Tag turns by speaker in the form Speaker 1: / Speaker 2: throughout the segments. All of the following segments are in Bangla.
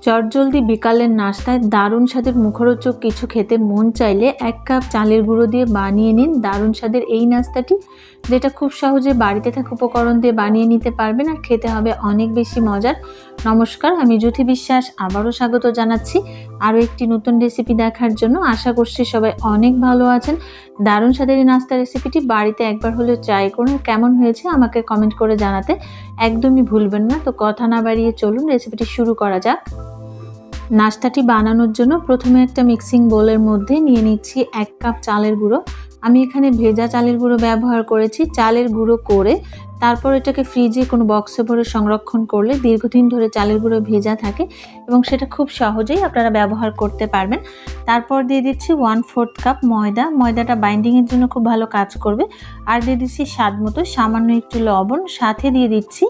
Speaker 1: চটজলদি বিকালের নাস্তায় দারুণ স্বাদের মুখরোচক কিছু খেতে মন চাইলে 1 কাপ চালের গুঁড়ো দিয়ে বানিয়ে নিন দারুণ স্বাদের এই নাস্তাটি, যেটা খুব সহজে বাড়িতে থাকা উপকরণ দিয়ে বানিয়ে নিতে পারবেন আর খেতে হবে অনেক বেশি মজার। নমস্কার, আমি জ্যোতি বিশ্বাস আবারও স্বাগত জানাচ্ছি আরও একটি নতুন রেসিপি দেখার জন্য। আশা করছি সবাই অনেক ভালো আছেন। দারুণ স্বাদের এই নাস্তা রেসিপিটি বাড়িতে একবার হলেও ট্রাই করুন, কেমন হয়েছে আমাকে কমেন্ট করে জানাতে একদমই ভুলবেন না। তো কথা না বাড়িয়ে চলুন রেসিপিটি শুরু করা যাক। নাস্তাটি বানানোর জন্য প্রথমে একটা মিক্সিং বোলের মধ্যে নিয়ে নিচ্ছি 1 কাপ চালের গুঁড়ো। আমি এখানে ভেজা চালের গুঁড়ো ব্যবহার করেছি। চালের গুঁড়ো করে তারপর এটাকে ফ্রিজে কোনো বক্সে ভরে সংরক্ষণ করলে দীর্ঘদিন ধরে চালের গুঁড়ো ভেজা থাকে এবং সেটা খুব সহজেই আপনারা ব্যবহার করতে পারবেন। তারপর দিয়ে দিচ্ছি 1/4 কাপ ময়দা। ময়দাটা বাইন্ডিংয়ের জন্য খুব ভালো কাজ করবে। আর দিয়ে দিচ্ছি স্বাদ মতো সামান্য একটু লবণ, সাথে দিয়ে দিচ্ছি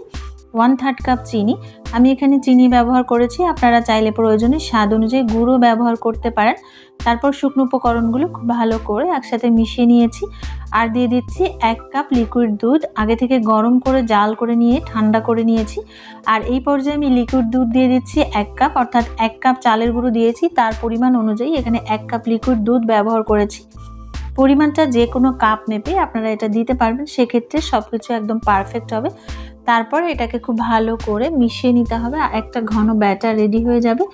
Speaker 1: 1/3 কাপ চিনি। আমি এখানে চিনি ব্যবহার করেছি, আপনারা চাইলে প্রয়োজনে স্বাদ অনুযায়ী গুঁড়ো ব্যবহার করতে পারেন। তারপর শুকনো উপকরণগুলো খুব ভালো করে একসাথে মিশিয়ে নিয়েছি। আর দিয়ে দিচ্ছি 1 কাপ লিকুইড দুধ, আগে থেকে গরম করে জাল করে নিয়ে ঠান্ডা করে নিয়েছি। আর এই পর্যায়ে আমি লিকুইড দুধ দিয়ে দিচ্ছি 1 কাপ, অর্থাৎ 1 কাপ চালের গুঁড়ো দিয়েছি তার পরিমাণ অনুযায়ী এখানে 1 কাপ লিকুইড দুধ ব্যবহার করেছি। পরিমাণটা যে কোনো কাপ মেপে আপনারা এটা দিতে পারবেন, সেক্ষেত্রে সব কিছু একদম পারফেক্ট হবে। তারপর এটাকে খুব ভালো করে মিশিয়ে নিতে হবে, একটা ঘন ব্যাটার রেডি হয়ে যাবে।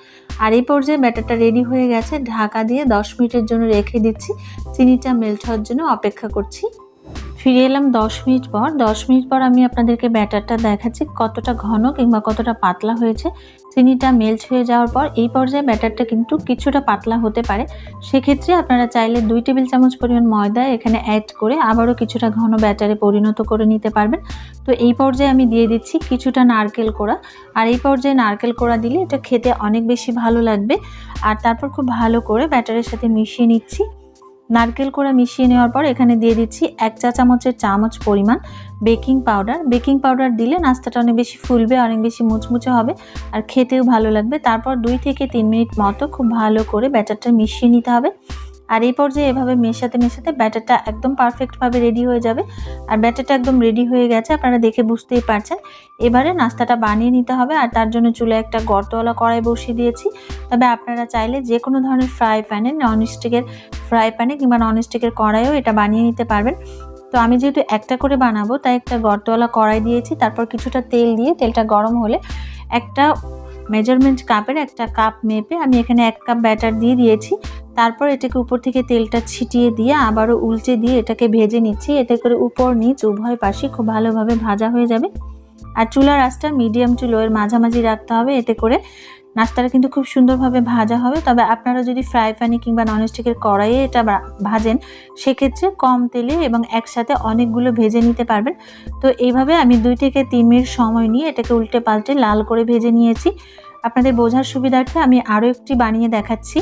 Speaker 1: আর এই পর্যায়ে ব্যাটারটা রেডি হয়ে গেছে, ঢাকা দিয়ে 10 মিনিটের জন্য রেখে দিচ্ছি। চিনিটা মেল্ট হওয়ার জন্য অপেক্ষা করছি। ফিরে এলাম 10 মিনিট পর। 10 মিনিট পর আমি আপনাদেরকে ব্যাটারটা দেখাচ্ছি কতটা ঘন কিংবা কতটা পাতলা হয়েছে। চিনিটা মেল্ট হয়ে যাওয়ার পর এই পর্যায়ে ব্যাটারটা কিন্তু কিছুটা পাতলা হতে পারে, সেক্ষেত্রে আপনারা চাইলে 2 টেবিল চামচ পরিমাণ ময়দা এখানে অ্যাড করে আবারও কিছুটা ঘন ব্যাটারে পরিণত করে নিতে পারবেন। তো এই পর্যায়ে আমি দিয়ে দিচ্ছি কিছুটা নারকেল কোড়া। আর এই পর্যায়ে নারকেল কোড়া দিলে এটা খেতে অনেক বেশি ভালো লাগবে। আর তারপর খুব ভালো করে ব্যাটারের সাথে মিশিয়ে নিচ্ছি। নারকেল কোড়া মিশিয়ে নেওয়ার পর এখানে দিয়ে দিচ্ছি 1 চা চামচের চামচ পরিমাণ বেকিং পাউডার। বেকিং পাউডার দিলে নাস্তাটা অনেক বেশি ফুলবে, অনেক বেশি মুচমুচে হবে আর খেতেও ভালো লাগবে। তারপর 2 থেকে 3 মিনিট মতো খুব ভালো করে ব্যাটারটা মিশিয়ে নিতে হবে। আর এই পর্যায়ে এভাবে মেশাতে মেশাতে ব্যাটারটা একদম পারফেক্টভাবে রেডি হয়ে যাবে। আর ব্যাটারটা একদম রেডি হয়ে গেছে, আপনারা দেখে বুঝতেই পারছেন। এবারে নাস্তাটা বানিয়ে নিতে হবে। আর তার জন্য চুলায় একটা গর্তওয়ালা কড়াই বসিয়ে দিয়েছি। তবে আপনারা চাইলে যে কোনো ধরনের ফ্রাই প্যানে, ননস্টিকের ফ্রাই প্যানে কিংবা ননস্টিকের কড়াইও এটা বানিয়ে নিতে পারবেন। তো আমি যেহেতু একটা করে বানাবো তাই একটা গর্তওয়ালা কড়াই দিয়েছি। তারপর কিছুটা তেল দিয়ে তেলটা গরম হলে একটা মেজারমেন্ট কাপের একটা কাপ মেপে আমি এখানে 1 কাপ ব্যাটার দিয়ে দিয়েছি। তারপর এটাকে উপর থেকে তেলটা ছিটিয়ে দিয়ে আবারও উল্টে দিয়ে এটাকে ভেজে নিচ্ছি। এতে করে উপর নিচ উভয় পাশে খুব ভালোভাবে ভাজা হয়ে যাবে। আর চুলার আঁচটা মিডিয়াম টু লোয়ের মাঝামাঝি রাখতে হবে, এতে করে নাস্তাটা কিন্তু খুব সুন্দরভাবে ভাজা হবে। তবে আপনারা যদি ফ্রাই প্যানে কিংবা ননস্টিকের কড়াইয়ে এটা ভাজেন, সেক্ষেত্রে কম তেলে এবং একসাথে অনেকগুলো ভেজে নিতে পারবেন। তো এইভাবে আমি 2 থেকে 3 মিনিট সময় নিয়ে এটাকে উল্টে পাল্টে লাল করে ভেজে নিয়েছি। আপনাদের বোঝার সুবিধার্থে আমি আরও একটি বানিয়ে দেখাচ্ছি।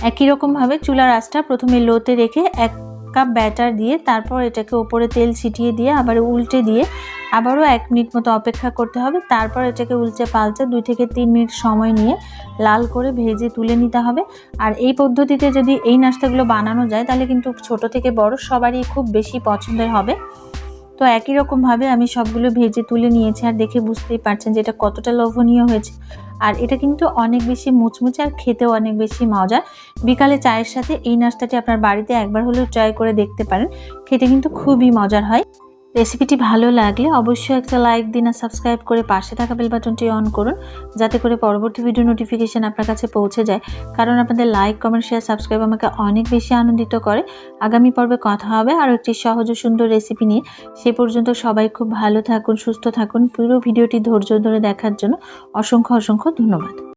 Speaker 1: একই রকমভাবে চুলার আঁচটা প্রথমে লোতে রেখে 1 কাপ ব্যাটার দিয়ে তারপর এটাকে উপরে তেল ছিটিয়ে দিয়ে আবার উল্টে দিয়ে আবারও 1 মিনিট মতো অপেক্ষা করতে হবে। তারপর এটাকে উল্টে পাল্টে 2 থেকে 3 মিনিট সময় নিয়ে লাল করে ভেজে তুলে নিতে হবে। আর এই পদ্ধতিতে যদি এই নাস্তাগুলো বানানো যায় তাহলে কিন্তু ছোট থেকে বড় সবারই খুব বেশি পছন্দের হবে। তো একই রকমভাবে আমি সবগুলো ভেজে তুলে নিয়েছি। আর দেখে বুঝতেই পারছেন যে এটা কতটা লোভনীয় হয়েছে। আর এটা কিন্তু অনেক বেশি মুচমুচে আর খেতেও অনেক বেশি মজার। বিকালে চায়ের সাথে এই নাস্তাটি আপনার বাড়িতে একবার হলেও ট্রাই করে দেখতে পারেন, খেতে কিন্তু খুবই মজার হয়। রেসিপিটি ভালো লাগলে অবশ্যই একটা লাইক দিন আর সাবস্ক্রাইব করে পাশে থাকা বেল বাটনটি অন করুন, যাতে করে পরবর্তী ভিডিও নোটিফিকেশান আপনার কাছে পৌঁছে যায়। কারণ আপনাদের লাইক, কমেন্ট, শেয়ার, সাবস্ক্রাইব আমাকে অনেক বেশি আনন্দিত করে। আগামী পর্বে কথা হবে আরও একটি সহজ ও সুন্দর রেসিপি নিয়ে। সে পর্যন্ত সবাই খুব ভালো থাকুন, সুস্থ থাকুন। পুরো ভিডিওটি ধৈর্য ধরে দেখার জন্য অসংখ্য অসংখ্য ধন্যবাদ।